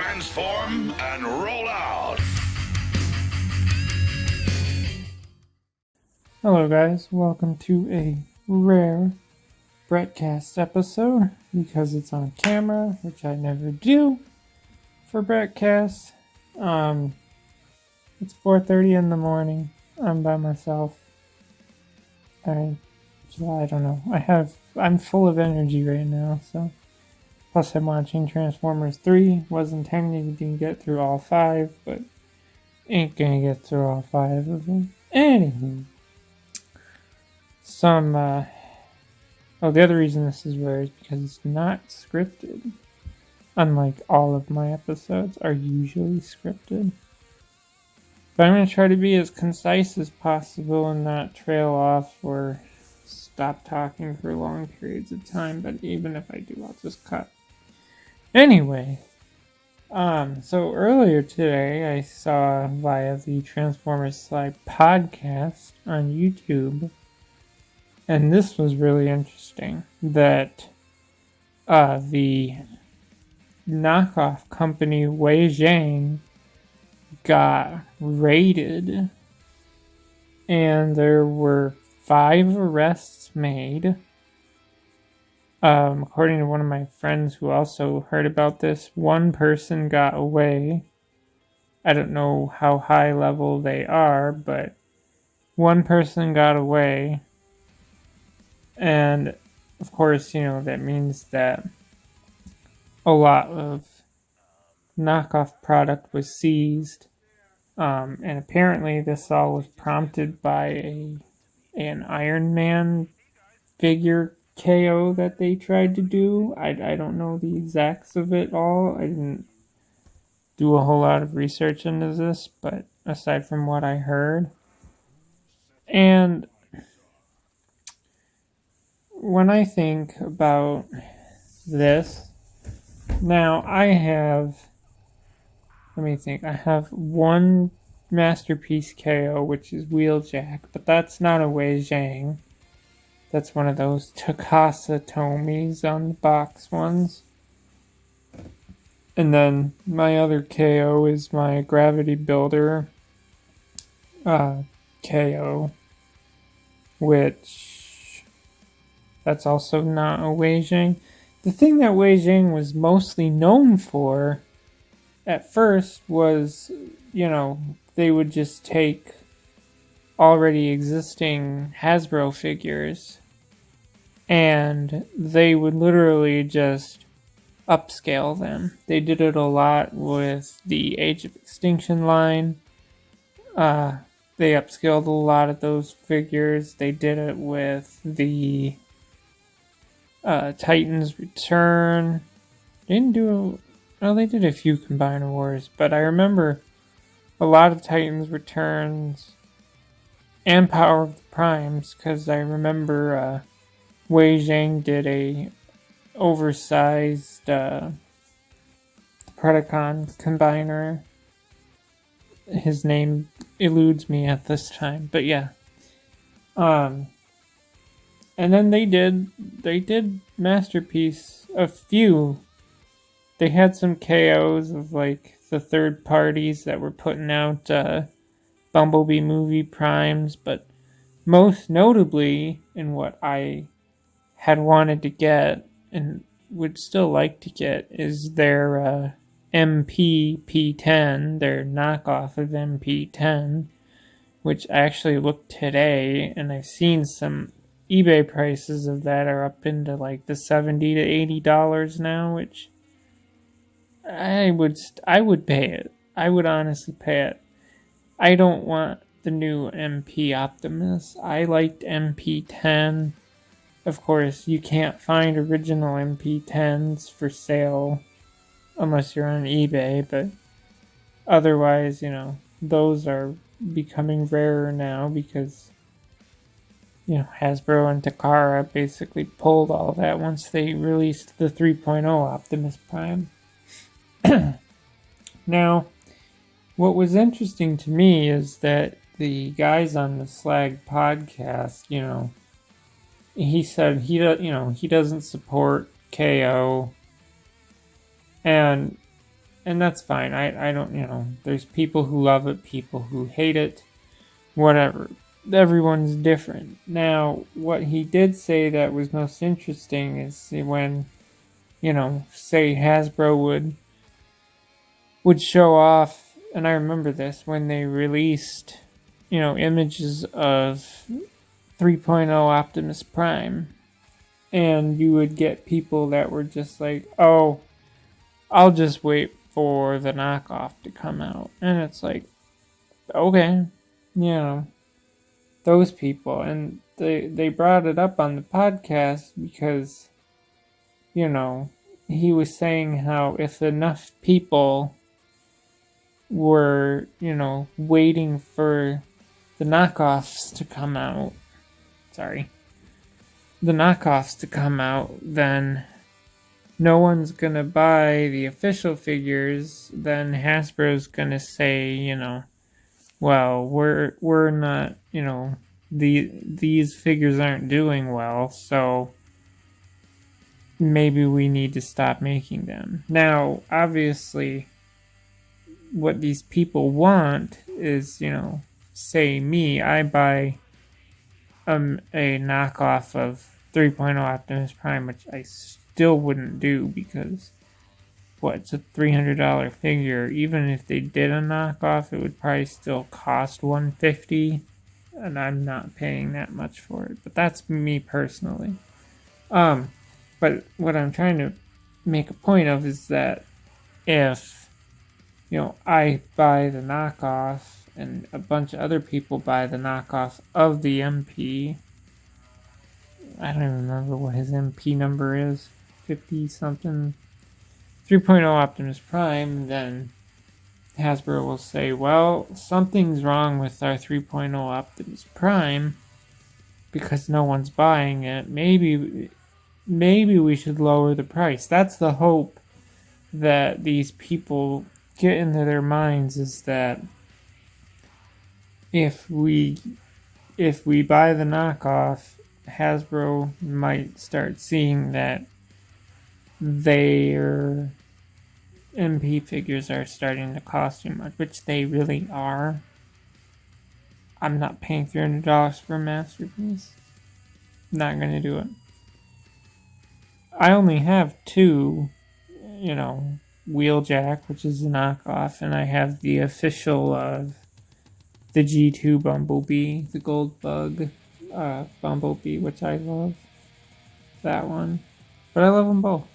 transform and roll out. Hello guys, welcome to a rare Brettcast episode, because it's on camera, which I never do for Brettcast. It's 4:30 in the morning, I'm by myself. I don't know, I'm full of energy right now, so. Plus I'm watching Transformers 3, was intending to get through all 5, but ain't gonna get through all 5 of them. Anywho. The other reason this is rare is because it's not scripted. Unlike all of my episodes are usually scripted. But I'm going to try to be as concise as possible and not trail off or stop talking for long periods of time. But even if I do, I'll just cut. Anyway, so earlier today I saw via the Transformers Slide podcast on YouTube, and this was really interesting, that the knockoff company Wei Jang got raided, and there were 5 arrests made. According to one of my friends who also heard about this, one person got away. I don't know how high level they are, but one person got away. And, of course, that means that a lot of knockoff product was seized. And apparently this all was prompted by an Iron Man figure KO that they tried to do. I don't know the exacts of it all. I didn't do a whole lot of research into this, but aside from what I heard. And when I think about this, now I have one Masterpiece KO, which is Wheeljack, but that's not a Wei Jang. That's one of those Takasa Tomies on the box ones. And then my other KO is my Gravity Builder KO, which that's also not a Wei Jang. The thing that Wei Jang was mostly known for at first was, they would just take already existing Hasbro figures and they would literally just upscale them. They did it a lot with the Age of Extinction line. They upscaled a lot of those figures. They did it with the Titans Return. They did a few Combiner Wars, but I remember a lot of Titans Returns and Power of the Primes, because I remember Wei Jang did a oversized Predacon Combiner. His name eludes me at this time, but yeah. And then they did Masterpiece a few. They had some KOs of like the third parties that were putting out Bumblebee movie primes, but most notably, in what I had wanted to get and would still like to get, is their MP P10, their knockoff of MP10, which I actually looked today, and I've seen some eBay prices of that are up into like the $70 to $80 now, which I would pay it. I would honestly pay it. I don't want the new MP Optimus. I liked MP10. Of course, you can't find original MP10s for sale unless you're on eBay, but otherwise, those are becoming rarer now because, Hasbro and Takara basically pulled all that once they released the 3.0 Optimus Prime. Now, what was interesting to me is that the guys on the Slag podcast, he said he doesn't support KO, and And that's fine. I don't, there's people who love it, people who hate it, whatever. Everyone's different. Now, what he did say that was most interesting is when, say Hasbro would show off, and I remember this when they released, images of 3.0 Optimus Prime, and you would get people that were just like, oh, I'll just wait for the knockoff to come out. And it's like, okay, those people. And they brought it up on the podcast because, he was saying how if enough people were, waiting for the knockoffs to come out, then no one's gonna buy the official figures. Then Hasbro's gonna say, well, we're not, these figures aren't doing well, so maybe we need to stop making them. Now, obviously, what these people want is, say me, I buy a knockoff of 3.0 Optimus Prime, which I still wouldn't do because it's a $300 figure. Even if they did a knockoff, it would probably still cost $150, and I'm not paying that much for it. But that's me personally. But what I'm trying to make a point of is that if I buy the knockoff and a bunch of other people buy the knockoff of the MP, I don't even remember what his MP number is, 50 something, 3.0 Optimus Prime, then Hasbro will say, well, something's wrong with our 3.0 Optimus Prime because no one's buying it. Maybe we should lower the price. That's the hope that these people get into their minds, is that if we buy the knockoff, Hasbro might start seeing that their MP figures are starting to cost too much, which they really are. I'm not paying $300 for a masterpiece. Not gonna do it. I only have two, Wheeljack, which is a knockoff, and I have the official the G2 Bumblebee, the gold bug Bumblebee, which I love. That one. But I love them both,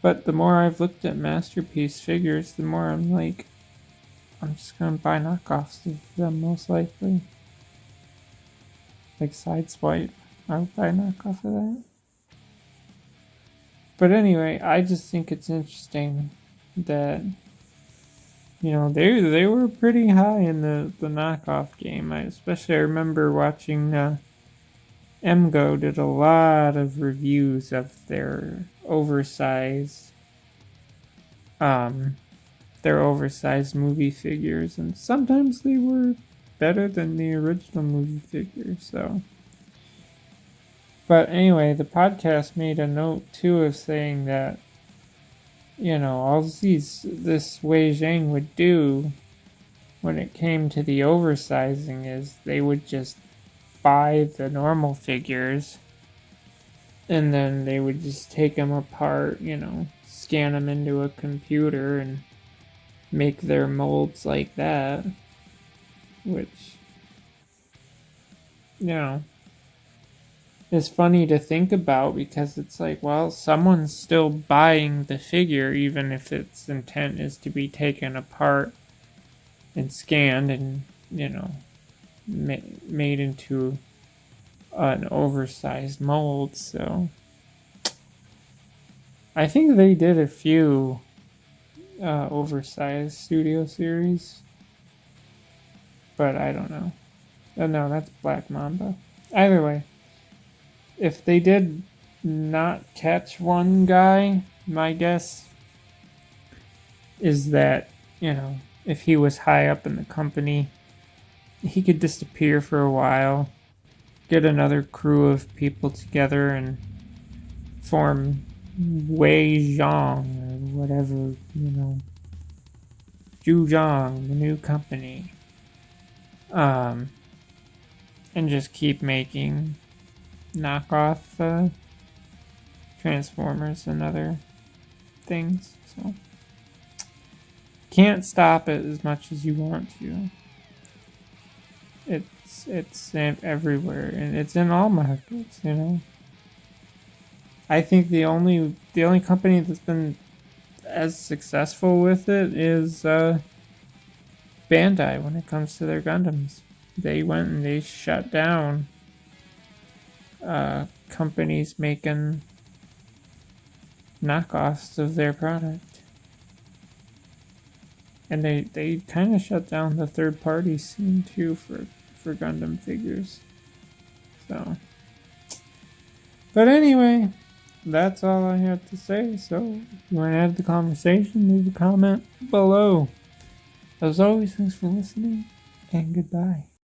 But the more I've looked at Masterpiece figures, the more I'm like, I'm just going to buy knockoffs of them, most likely. Like Sideswipe. I would buy a knockoff of that. But anyway, I just think it's interesting that, they were pretty high in the knockoff game. I remember watching MGO did a lot of reviews of their oversized movie figures, and sometimes they were better than the original movie figures. So, but anyway, the podcast made a note too of saying that all this Wei Jang would do when it came to the oversizing is they would just buy the normal figures, and then they would just take them apart, scan them into a computer and make their molds like that, which, is funny to think about because it's like, well, someone's still buying the figure even if its intent is to be taken apart and scanned and, made into an oversized mold. So I think they did a few oversized studio series, but I don't know. Oh no, that's Black Mamba. Either way, if they did not catch one guy, my guess is that, if he was high up in the company, he could disappear for a while, get another crew of people together and form Wei Jang or whatever, Wei Jang, the new company, and just keep making knockoff Transformers and other things. So can't stop it as much as you want to. It's everywhere, and it's in all markets. I think the only company that's been as successful with it is Bandai when it comes to their Gundams. They went and they shut down companies making knockoffs of their product. And they kind of shut down the third party scene too for Gundam figures. So, but anyway, that's all I have to say. So, if you want to add the conversation, leave a comment below. As always, thanks for listening, and goodbye.